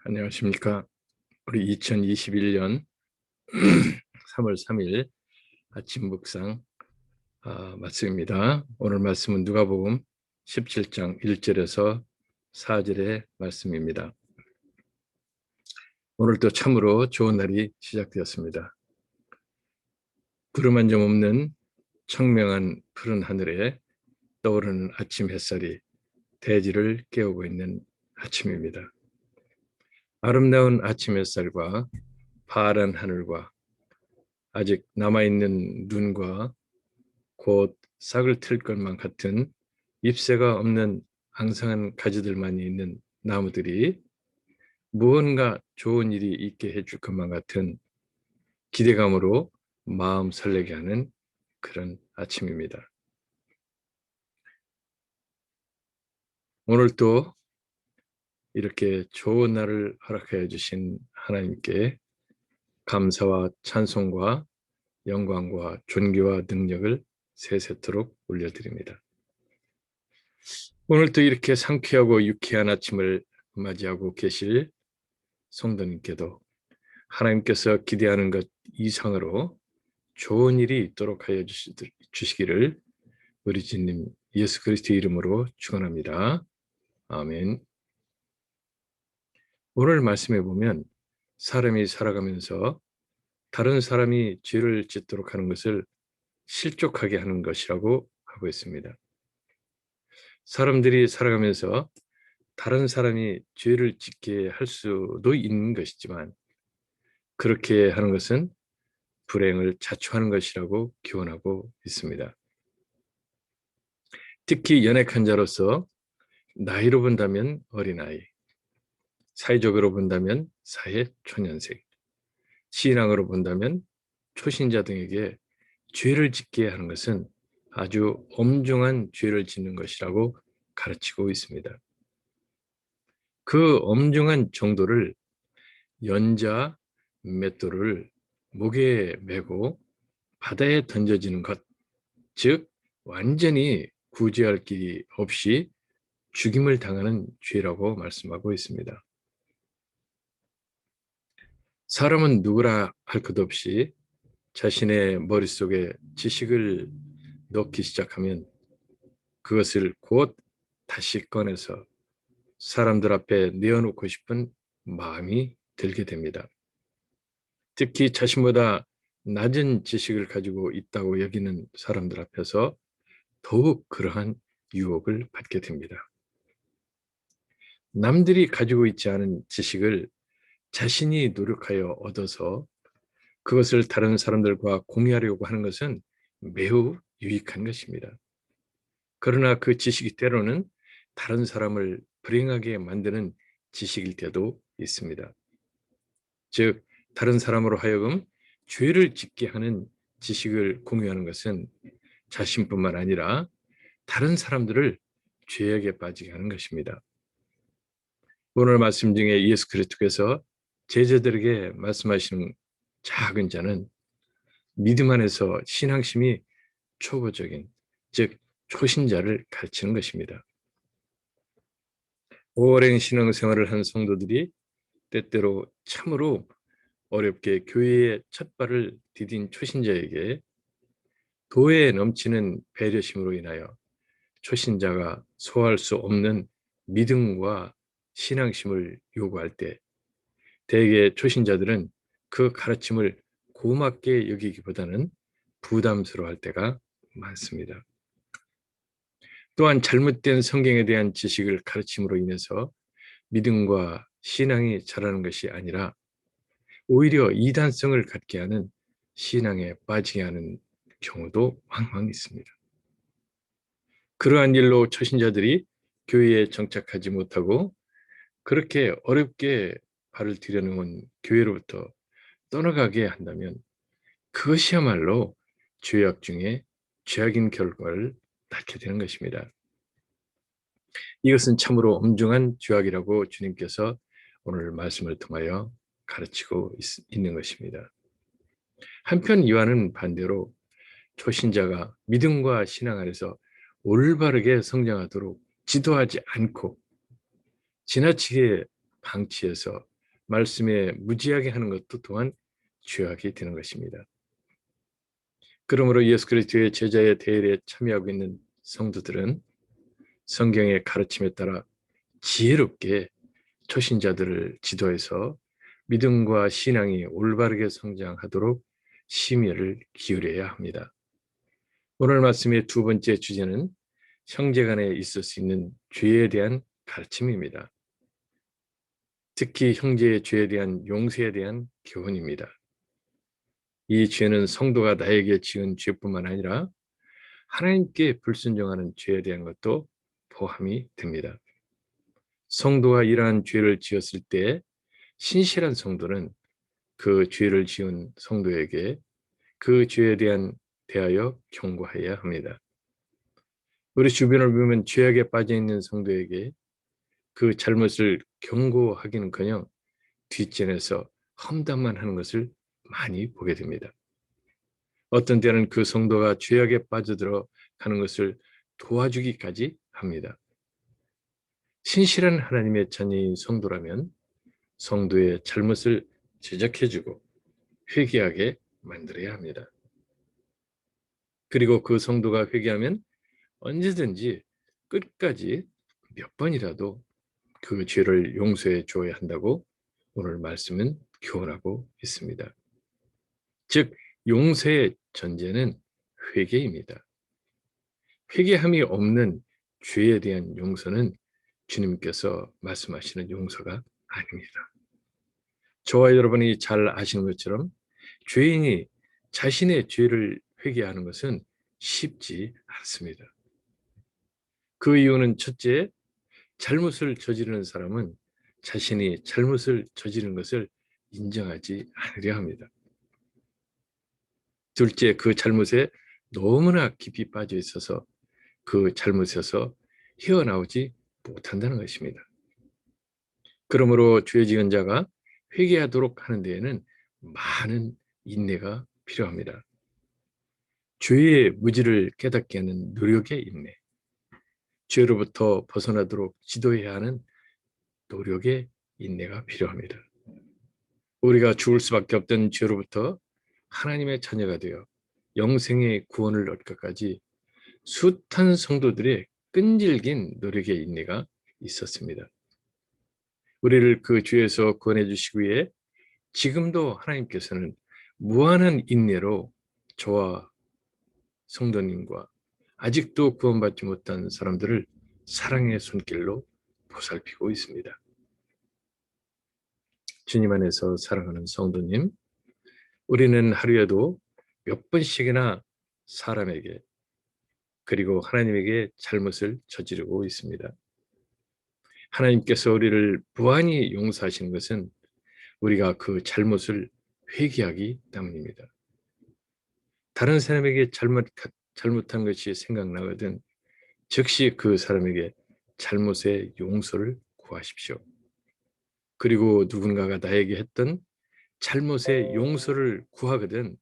안녕하십니까. 우리 2021년 3월 3일 아침 묵상 말씀입니다. 오늘 말씀은 누가복음 17장 1절에서 4절의 말씀입니다. 오늘도 참으로 좋은 날이 시작되었습니다. 구름 한 점 없는 청명한 푸른 하늘에 떠오르는 아침 햇살이 대지를 깨우고 있는 아침입니다. 아름다운 아침 햇살과 파란 하늘과 아직 남아있는 눈과 곧 싹을 틀 것만 같은 잎새가 없는 앙상한 가지들만 있는 나무들이 무언가 좋은 일이 있게 해줄 것만 같은 기대감으로 마음 설레게 하는 그런 아침입니다. 오늘 또 이렇게 좋은 날을 허락하여 주신 하나님께 감사와 찬송과 영광과 존귀와 능력을 세세토록 올려드립니다. 오늘 또 이렇게 상쾌하고 유쾌한 아침을 맞이하고 계실 성도님께도 하나님께서 기대하는 것 이상으로 좋은 일이 있도록 하여 주시기를 우리 주님 예수 그리스도의 이름으로 축원합니다. 아멘. 오늘 말씀해 보면 사람이 살아가면서 다른 사람이 죄를 짓도록 하는 것을 실족하게 하는 것이라고 하고 있습니다. 사람들이 살아가면서 다른 사람이 죄를 짓게 할 수도 있는 것이지만 그렇게 하는 것은 불행을 자초하는 것이라고 교훈하고 있습니다. 특히 연약한 자로서 나이로 본다면 어린아이, 사회적으로 본다면 사회 초년생, 신앙으로 본다면 초신자 등에게 죄를 짓게 하는 것은 아주 엄중한 죄를 짓는 것이라고 가르치고 있습니다. 그 엄중한 정도를 연자 맷돌을 목에 메고 바다에 던져지는 것, 즉 완전히 구제할 길이 없이 죽임을 당하는 죄라고 말씀하고 있습니다. 사람은 누구라 할 것 없이 자신의 머릿속에 지식을 넣기 시작하면 그것을 곧 다시 꺼내서 사람들 앞에 내어놓고 싶은 마음이 들게 됩니다. 특히 자신보다 낮은 지식을 가지고 있다고 여기는 사람들 앞에서 더욱 그러한 유혹을 받게 됩니다. 남들이 가지고 있지 않은 지식을 자신이 노력하여 얻어서 그것을 다른 사람들과 공유하려고 하는 것은 매우 유익한 것입니다. 그러나 그 지식이 때로는 다른 사람을 불행하게 만드는 지식일 때도 있습니다. 즉, 다른 사람으로 하여금 죄를 짓게 하는 지식을 공유하는 것은 자신뿐만 아니라 다른 사람들을 죄악에 빠지게 하는 것입니다. 오늘 말씀 중에 예수 그리스도께서 제자들에게 말씀하시는 작은 자는 믿음 안에서 신앙심이 초보적인, 즉 초신자를 가르치는 것입니다. 오랜 신앙생활을 한 성도들이 때때로 참으로 어렵게 교회의 첫 발을 디딘 초신자에게 도에 넘치는 배려심으로 인하여 초신자가 소화할 수 없는 믿음과 신앙심을 요구할 때 대개 초신자들은 그 가르침을 고맙게 여기기보다는 부담스러워할 때가 많습니다. 또한 잘못된 성경에 대한 지식을 가르침으로 인해서 믿음과 신앙이 자라는 것이 아니라 오히려 이단성을 갖게 하는 신앙에 빠지게 하는 경우도 왕왕 있습니다. 그러한 일로 초신자들이 교회에 정착하지 못하고 그렇게 어렵게 발을 들여놓은 교회로부터 떠나가게 한다면 그것이야말로 죄악 중에 죄악인 결과를 낳게 되는 것입니다. 이것은 참으로 엄중한 죄악이라고 주님께서 오늘 말씀을 통하여 가르치고 있는 것입니다. 한편 이와는 반대로 초신자가 믿음과 신앙 안에서 올바르게 성장하도록 지도하지 않고 지나치게 방치해서 말씀에 무지하게 하는 것도 또한 죄악이 되는 것입니다. 그러므로 예수 그리스도의 제자의 대열에 참여하고 있는 성도들은 성경의 가르침에 따라 지혜롭게 초신자들을 지도해서 믿음과 신앙이 올바르게 성장하도록 심혈을 기울여야 합니다. 오늘 말씀의 두 번째 주제는 형제간에 있을 수 있는 죄에 대한 가르침입니다. 특히 형제의 죄에 대한 용서에 대한 교훈입니다. 이 죄는 성도가 나에게 지은 죄뿐만 아니라 하나님께 불순종하는 죄에 대한 것도 포함이 됩니다. 성도가 이러한 죄를 지었을 때 신실한 성도는 그 죄를 지은 성도에게 그 죄에 대하여 경고해야 합니다. 우리 주변을 보면 죄악에 빠져 있는 성도에게 그 잘못을 경고하기는커녕 뒷전에서 험담만 하는 것을 많이 보게 됩니다. 어떤 때는 그 성도가 죄악에 빠져들어 가는 것을 도와주기까지 합니다. 신실한 하나님의 자녀인 성도라면 성도의 잘못을 지적해주고 회개하게 만들어야 합니다. 그리고 그 성도가 회개하면 언제든지 끝까지 몇 번이라도 그 죄를 용서해 줘야 한다고 오늘 말씀은 교훈하고 있습니다. 즉 용서의 전제는 회개입니다. 회개함이 없는 죄에 대한 용서는 주님께서 말씀하시는 용서가 아닙니다. 저와 여러분이 잘 아시는 것처럼 죄인이 자신의 죄를 회개하는 것은 쉽지 않습니다. 그 이유는 첫째, 잘못을 저지르는 사람은 자신이 잘못을 저지른 것을 인정하지 않으려 합니다. 둘째, 그 잘못에 너무나 깊이 빠져 있어서 그 잘못에서 헤어나오지 못한다는 것입니다. 그러므로 죄 지은 자가 회개하도록 하는 데에는 많은 인내가 필요합니다. 죄의 무지를 깨닫게 하는 노력의 인내, 죄로부터 벗어나도록 지도해야 하는 노력의 인내가 필요합니다. 우리가 죽을 수밖에 없던 죄로부터 하나님의 자녀가 되어 영생의 구원을 얻을 것까지 숱한 성도들의 끈질긴 노력의 인내가 있었습니다. 우리를 그 죄에서 구원해 주시기 위해 지금도 하나님께서는 무한한 인내로 저와 성도님과 아직도 구원받지 못한 사람들을 사랑의 손길로 보살피고 있습니다. 주님 안에서 사랑하는 성도님, 우리는 하루에도 몇 번씩이나 사람에게 그리고 하나님에게 잘못을 저지르고 있습니다. 하나님께서 우리를 무한히 용서하시는 것은 우리가 그 잘못을 회개하기 때문입니다. 다른 사람에게 잘못한 것이 생각나거든 즉시 그 사람에게 잘못의 용서를 구하십시오. 그리고 누군가가 나에게 했던 잘못의 용서를 구하거든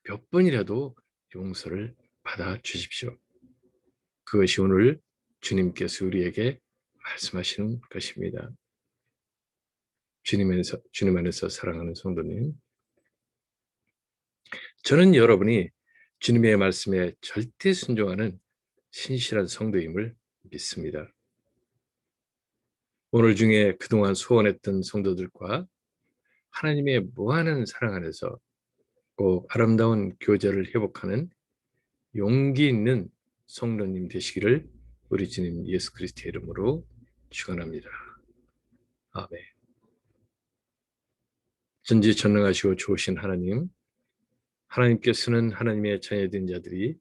몇 번이라도 용서를 받아 주십시오. 그것이 오늘 주님께서 우리에게 말씀하시는 것입니다. 주님 안에서 사랑하는 성도님, 저는 여러분이 주님의 말씀에 절대 순종하는 신실한 성도임을 믿습니다. 오늘 중에 그동안 소원했던 성도들과 하나님의 무한한 사랑 안에서 꼭 아름다운 교제를 회복하는 용기 있는 성도님 되시기를 우리 주님 예수 그리스도의 이름으로 축원합니다. 아멘. 전지전능하시고 좋으신 하나님, 하나님께서는 하나님의 자녀된 자들이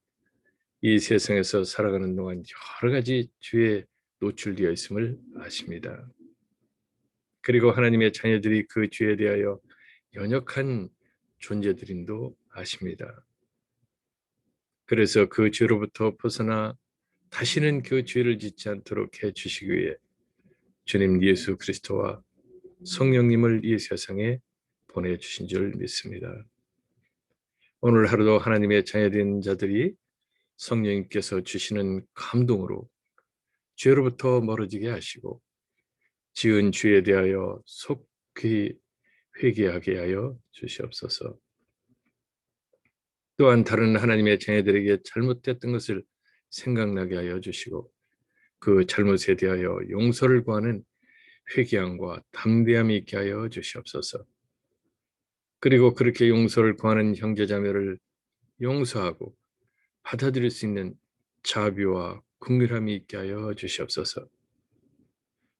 이 세상에서 살아가는 동안 여러 가지 죄에 노출되어 있음을 아십니다. 그리고 하나님의 자녀들이 그 죄에 대하여 연약한 존재들임도 아십니다. 그래서 그 죄로부터 벗어나 다시는 그 죄를 짓지 않도록 해주시기 위해 주님 예수 그리스도와 성령님을 이 세상에 보내주신 줄 믿습니다. 오늘 하루도 하나님의 자녀된 자들이 성령님께서 주시는 감동으로 죄로부터 멀어지게 하시고 지은 죄에 대하여 속 귀 회개하게 하여 주시옵소서. 또한 다른 하나님의 자녀들에게 잘못됐던 것을 생각나게 하여 주시고 그 잘못에 대하여 용서를 구하는 회개함과 담대함이 있게 하여 주시옵소서. 그리고 그렇게 용서를 구하는 형제자매를 용서하고 받아들일 수 있는 자비와 긍휼함이 있게 하여 주시옵소서.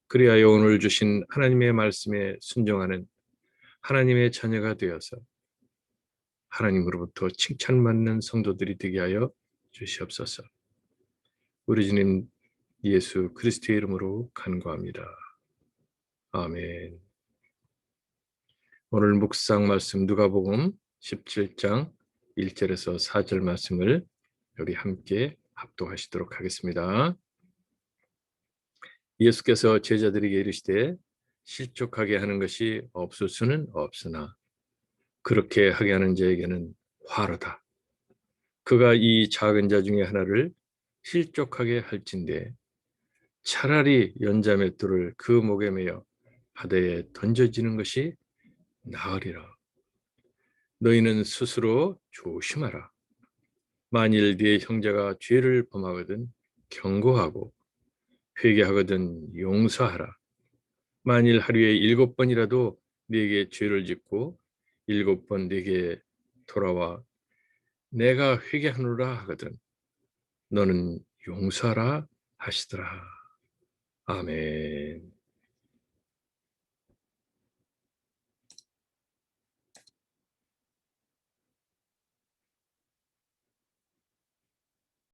그리하여 오늘 주신 하나님의 말씀에 순종하는 하나님의 자녀가 되어서 하나님으로부터 칭찬받는 성도들이 되게 하여 주시옵소서. 우리 주님 예수 그리스도의 이름으로 간구합니다. 아멘. 오늘 묵상 말씀 누가복음 17장 1절에서 4절 말씀을 우리 함께 합독하시도록 하겠습니다. 예수께서 제자들에게 이르시되 실족하게 하는 것이 없을 수는 없으나 그렇게 하게 하는 자에게는 화로다. 그가 이 작은 자 중에 하나를 실족하게 할진대 차라리 연자맷돌을 그 목에 매어 바다에 던져지는 것이 나으리라. 너희는 스스로 조심하라. 만일 네 형제가 죄를 범하거든 경고하고 회개하거든 용서하라. 만일 하루에 7번이라도 네게 죄를 짓고 7번 네게 돌아와 내가 회개하노라 하거든 너는 용서하라 하시더라. 아멘.